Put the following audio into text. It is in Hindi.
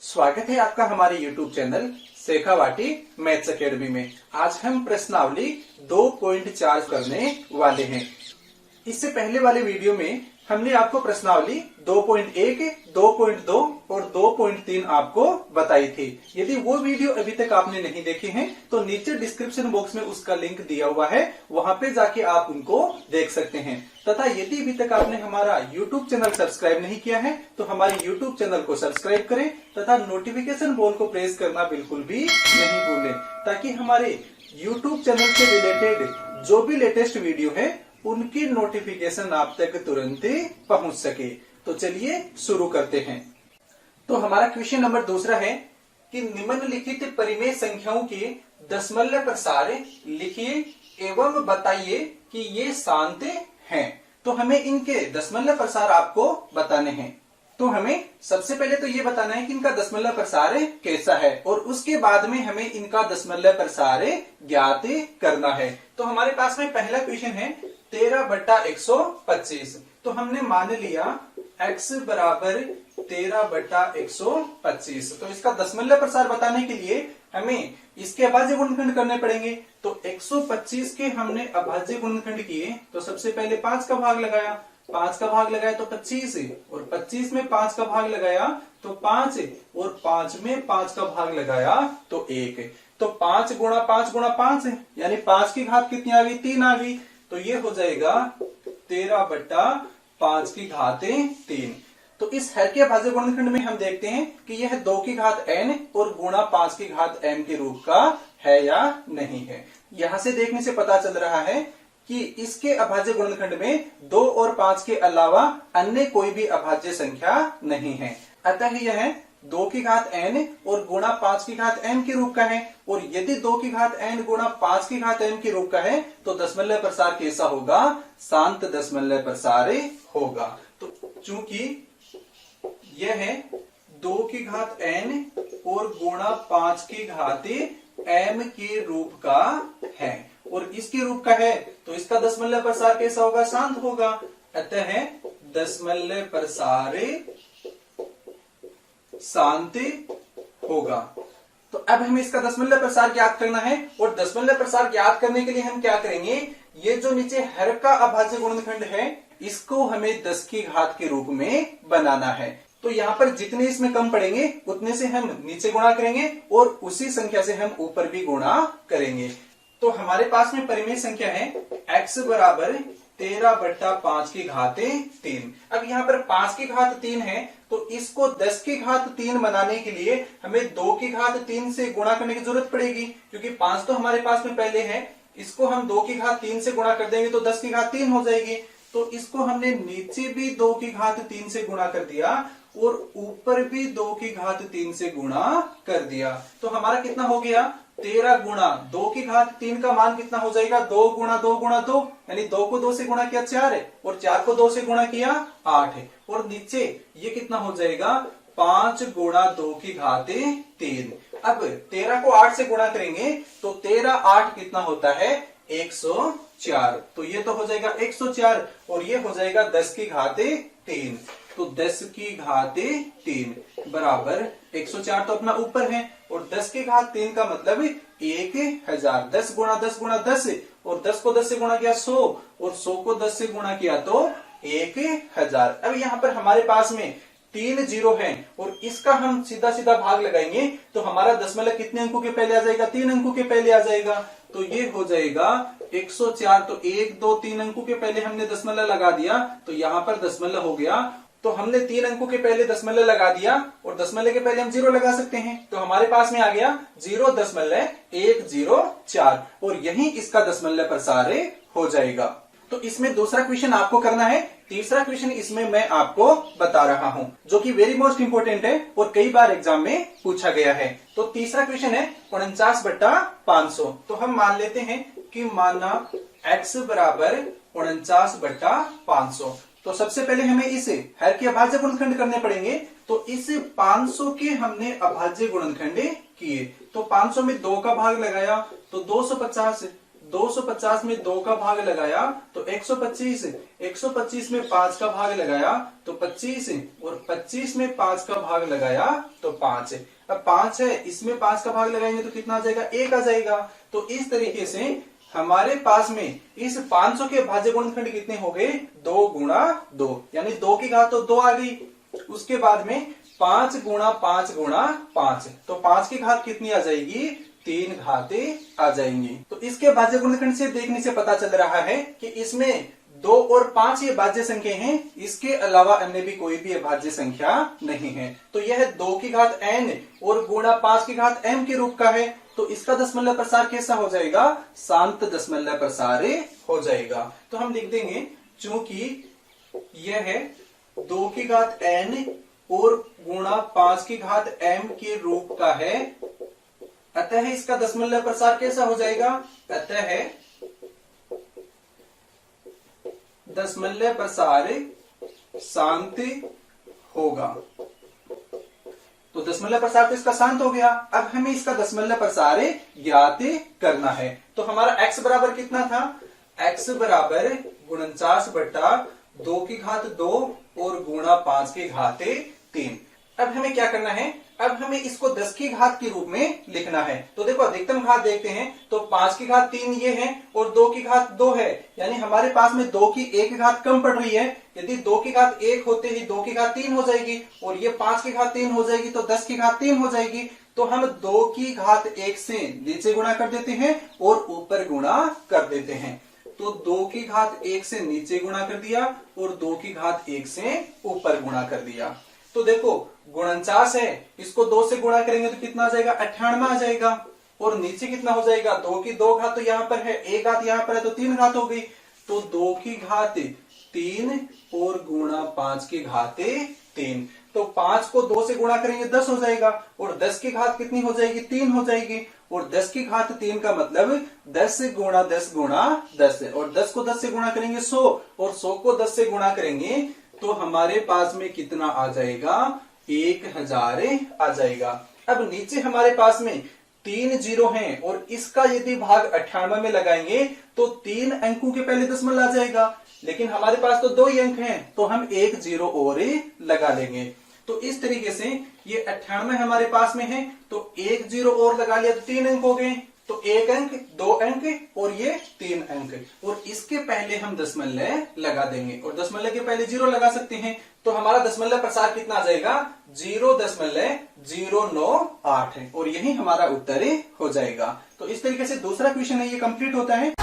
स्वागत है आपका हमारे YouTube channel Shekhawati maths academy में। आज हम प्रश्नावली 2.4 करने वाले हैं। इससे पहले वाले वीडियो में हमने आपको प्रश्नावली 2.1, 2.2 और 2.3 आपको बताई थी। यदि वो वीडियो अभी तक आपने नहीं देखे हैं तो नीचे डिस्क्रिप्शन बॉक्स में उसका लिंक दिया हुआ है, वहां पे जाके आप उनको देख सकते हैं। तथा यदि अभी तक आपने हमारा YouTube चैनल सब्सक्राइब नहीं किया है तो हमारे YouTube चैनल को सब्सक्राइब करें तथा नोटिफिकेशन बेल को प्रेस करना बिल्कुल भी नहीं भूलें, ताकि हमारे YouTube चैनल से रिलेटेड जो भी लेटेस्ट वीडियो है उनकी नोटिफिकेशन आप तक तुरंत पहुंच सके। तो चलिए शुरू करते हैं। तो हमारा क्वेश्चन नंबर दूसरा है कि निम्नलिखित परिमेय संख्याओं के दशमलव प्रसार लिखिए एवं बताइए कि ये शांत हैं। तो हमें इनके दशमलव प्रसार आपको बताने हैं। तो हमें सबसे पहले तो ये बताना है कि इनका दशमलव प्रसार कैसा है और उसके बाद में हमें इनका दशमलव प्रसार ज्ञात करना है। तो हमारे पास में पहला क्वेश्चन है 13/125। तो हमने मान लिया x बराबर 13/125। तो इसका दशमलव प्रसार बताने के लिए हमें इसके अभाज्य गुणनखंड करने पड़ेंगे। तो 125 के हमने अभाज्य गुणनखंड किए तो सबसे पहले 5 का भाग लगाया, 5 का भाग लगाया तो 25 और 25 में 5 का भाग लगाया तो 5 और 5 में 5 का भाग लगाया तो 1। तो 5 गुणा 5 गुणा 5 यानी 5 की घात कितनी आ गई? 3 आ गई। तो ये हो जाएगा 13/5 की घात 3। तो इस हर के अभाज्य गुणनखंड में हम देखते हैं कि यह 2 की घात n और गुणा 5 की घात m के रूप का है या नहीं है। यहां से देखने से पता चल रहा है कि इसके अभाज्य गुणनखंड में 2 और 5 के अलावा अन्य कोई भी अभाज्य संख्या नहीं है। अतः यह 2 की घात n और गुणा 5 की घात m के रूप का है। और यदि 2 की घात n गुणा 5 की घात m के रूप का है तो दशमलव प्रसार कैसा होगा? शांत दशमलव प्रसार होगा। तो चूंकि यह 2 की घात n और गुणा 5 की घात m के रूप का है और इसके रूप का है तो इसका दशमलव प्रसार कैसा होगा? शांत होगा। अतः दशमलव प्रसार शांत होगा। तो अब हमें इसका दशमलव प्रसार ज्ञात करना है और दशमलव प्रसार ज्ञात करने के लिए हम क्या करेंगे? ये जो नीचे हर का अभाज्य गुणनखंड है इसको हमें 10 की घात के रूप में बनाना है। तो यहाँ पर जितने इसमें कम पड़ेंगे उतने से हम नीचे गुणा करेंगे और उसी संख्या से हम ऊपर भी गुणा करेंगे। तो हमारे पास में परिमेय संख्या है x बराबर 13/5 की घात 3। अब यहाँ पर 5 की घात 3 है तो इसको 10 की घात 3 बनाने के लिए हमें 2 की घात 3 से गुणा करने की जरूरत पड़ेगी, क्योंकि 5 तो हमारे पास में पहले है। इसको हम 2 की घात 3 से गुणा कर देंगे तो 10 की घात 3 हो जाएगी। तो इसको हमने नीचे भी 2 की घात 3 से गुणा कर दिया और ऊपर भी 2 की घात 3 से गुणा कर दिया। तो हमारा कितना हो गया? 13 गुणा 2 की घात 3 का मान कितना हो जाएगा? 2 गुणा 2 गुणा 2 यानी 2 को 2 से गुणा किया 4 है और 4 को 2 से गुणा किया 8 है। और नीचे ये कितना हो जाएगा? 5 गुणा 2 की घात 3। अब 13 को 8 से गुणा करेंगे तो 13 8 कितना होता है? 104। तो ये तो हो जाएगा 104 और ये हो जाएगा 10 की घात 3। तो 10 की घात 3 बराबर 104 तो अपना ऊपर है और 10 की घात 3 का मतलब 1000। 10 गुणा 10 गुणा 10 और 10 को 10 से गुणा किया 100 और 100 को 10 से गुणा किया तो 1000। अब यहाँ पर हमारे पास में 3 जीरो है और इसका हम सीधा सीधा भाग लगाएंगे तो हमारा दशमलव कितने अंकों के पहले आ जाएगा? 3 अंकों के पहले आ जाएगा। तो ये हो जाएगा 104। तो 1 2 3 अंकों के पहले हमने दशमलव लगा दिया तो यहाँ पर दशमलव हो गया। तो हमने 3 अंकों के पहले दशमलव लगा दिया और दशमलव के पहले हम 0 लगा सकते हैं। तो हमारे पास में आ गया 0.104 और यही इसका दशमलव प्रसार हो जाएगा। तो इसमें दूसरा क्वेश्चन आपको करना है। तीसरा क्वेश्चन इसमें मैं आपको बता रहा हूं जो कि वेरी मोस्ट इंपोर्टेंट है और कई बार एग्जाम में पूछा गया है। तो तीसरा क्वेश्चन है 49/500। तो हम मान लेते हैं कि माना x बराबर 49/500। तो सबसे पहले हमें इस हर के अभाज्य गुणनखंड करने पड़ेंगे। तो इस 500 के हमने अभाज्य गुणनखंड किए तो 500 में 2 का भाग लगाया तो 250। 250 में 2 का भाग लगाया तो 125, 125 में 5 का भाग लगाया तो 25, और 25 में 5 का भाग लगाया तो 5। अब 5 है, इसमें 5 का भाग लगाएंगे तो कितना आ जाएगा, 1 आ जाएगा। तो इस तरीके से हमारे पास में इस 500 के भाज्य गुणनखंड कितने हो गए, 2 गुणा 2, यानी 2 की घात तो 2 आ गई। उसके बाद में 5 गुणा 5 गुणा 5, तो 5 की घात कितनी आ जाएगी, 3 घातें आ जाएंगी। तो इसके भाज्य गुणनखंड से देखने से पता चल रहा है कि इसमें 2 और 5 ये भाज्य संख्या हैं, इसके अलावा अन्य भी कोई भी भाज्य संख्या नहीं है। तो यह 2 की घात n और गुणा 5 की घात m के रूप का है। तो इसका दशमलव प्रसार कैसा हो जाएगा, शांत दशमलव प्रसार हो जाएगा। तो हम लिख देंगे, चूंकि यह 2 की घात n और गुणा 5 की घात m के रूप का है, अतः इसका दशमलव प्रसार कैसा हो जाएगा, अतः दशमलव प्रसार शांत होगा। तो दशमलव प्रसार तो इसका शांत हो गया। अब हमें इसका दशमलव प्रसार ज्ञात करना है। तो हमारा x बराबर कितना था, x बराबर 49/2 की घात 2 और गुणा 5 की घात 3। अब हमें क्या करना है, अब हमें इसको 10 की घात के रूप में लिखना है। तो देखो अधिकतम घात देखते हैं, तो 5 की घात 3 ये है और 2 की घात 2 है, यानी हमारे पास में 2 की 1 घात कम पड़ रही है। यदि 2 की घात 1 होते ही 2 की घात 3 हो जाएगी और ये 5 की घात 3 हो जाएगी, तो 10 की घात 3 हो जाएगी। तो हम 2 की घात 1 से नीचे गुणा कर देते हैं और ऊपर गुणा कर देते हैं। तो 2 की घात 1 से नीचे गुणा कर दिया और 2 की घात 1 से ऊपर गुणा कर दिया। तो देखो 49 है, इसको 2 से गुणा करेंगे तो कितना आ जाएगा, 98 आ जाएगा। और नीचे कितना हो जाएगा, 2 की 2 घात तो यहाँ पर है, 1 घात यहाँ पर है, तो 3 घात हो गई। तो 2 की घात 3 और गुणा 5 की घात 3। तो 5 को 2 से गुणा करेंगे 10 हो जाएगा और 10 की घात कितनी हो जाएगी, 3 हो जाएगी। और 10 की घात 3 का मतलब 10 गुणा 10 गुणा 10 और 10 को 10 से गुणा करेंगे 100 और 100 को 10 से गुणा करेंगे तो हमारे पास में कितना आ जाएगा, 1000 आ जाएगा। अब नीचे हमारे पास में 3 जीरो हैं और इसका यदि भाग 98 में लगाएंगे तो 3 अंकों के पहले दशमलव आ जाएगा, लेकिन हमारे पास तो 2 ही अंक हैं, तो हम 1 जीरो और लगा लेंगे। तो इस तरीके से ये 98 हमारे पास में है, तो 1 जीरो और लगा लिया तो 3 अंक हो गए। तो 1 अंक, 2 अंक और ये 3 अंक, और इसके पहले हम दशमलव लगा देंगे और दशमलव के पहले 0 लगा सकते हैं। तो हमारा दशमलव प्रसार कितना आ जाएगा, 0.098 है और यही हमारा उत्तर हो जाएगा। तो इस तरीके से दूसरा क्वेश्चन है ये कंप्लीट होता है।